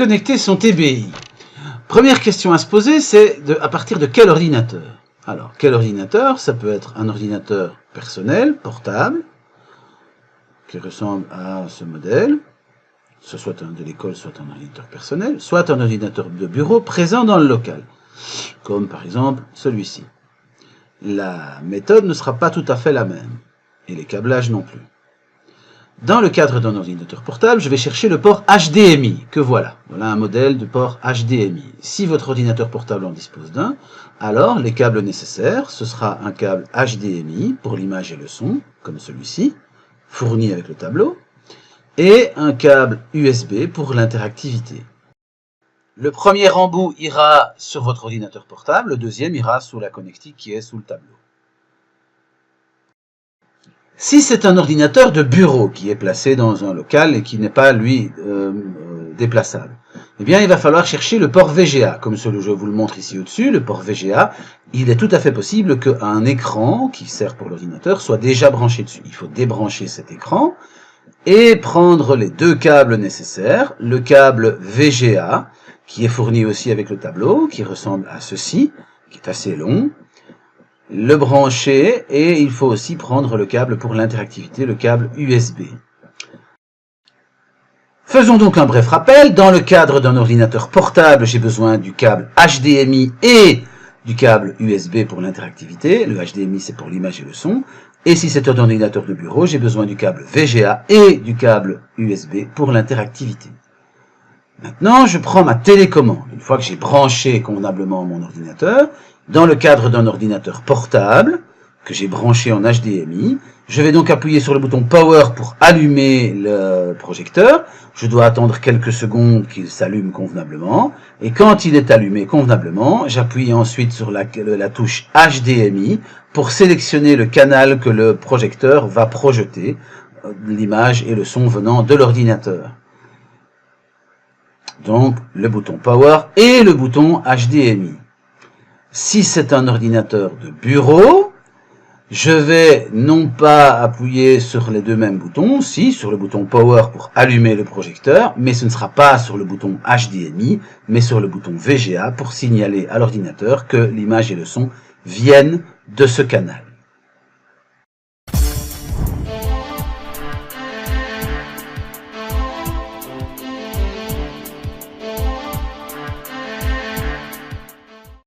connecter son TBI. Première question à se poser, c'est à partir de quel ordinateur? Alors, quel ordinateur? Ça peut être un ordinateur personnel, portable, qui ressemble à ce modèle, ce soit un de l'école, soit un ordinateur personnel, soit un ordinateur de bureau présent dans le local, comme par exemple celui-ci. La méthode ne sera pas tout à fait la même, et les câblages non plus. Dans le cadre d'un ordinateur portable, je vais chercher le port HDMI, que voilà. Voilà un modèle de port HDMI. Si votre ordinateur portable en dispose d'un, alors les câbles nécessaires, ce sera un câble HDMI pour l'image et le son, comme celui-ci, fourni avec le tableau, et un câble USB pour l'interactivité. Le premier embout ira sur votre ordinateur portable, le deuxième ira sous la connectique qui est sous le tableau. Si c'est un ordinateur de bureau qui est placé dans un local et qui n'est pas, lui, déplaçable, eh bien, il va falloir chercher le port VGA. Comme je vous le montre ici au-dessus, le port VGA, il est tout à fait possible qu'un écran qui sert pour l'ordinateur soit déjà branché dessus. Il faut débrancher cet écran et prendre les deux câbles nécessaires, le câble VGA, qui est fourni aussi avec le tableau, qui ressemble à ceci, qui est assez long, le brancher, et il faut aussi prendre le câble pour l'interactivité, le câble USB. Faisons donc un bref rappel. Dans le cadre d'un ordinateur portable, j'ai besoin du câble HDMI et du câble USB pour l'interactivité. Le HDMI, c'est pour l'image et le son. Et si c'est un ordinateur de bureau, j'ai besoin du câble VGA et du câble USB pour l'interactivité. Maintenant, je prends ma télécommande. Une fois que j'ai branché convenablement mon ordinateur, dans le cadre d'un ordinateur portable, que j'ai branché en HDMI, je vais donc appuyer sur le bouton Power pour allumer le projecteur. Je dois attendre quelques secondes qu'il s'allume convenablement. Et quand il est allumé convenablement, j'appuie ensuite sur la touche HDMI pour sélectionner le canal que le projecteur va projeter, l'image et le son venant de l'ordinateur. Donc, le bouton Power et le bouton HDMI. Si c'est un ordinateur de bureau, je vais non pas appuyer sur les deux mêmes boutons, si sur le bouton Power pour allumer le projecteur, mais ce ne sera pas sur le bouton HDMI, mais sur le bouton VGA pour signaler à l'ordinateur que l'image et le son viennent de ce canal.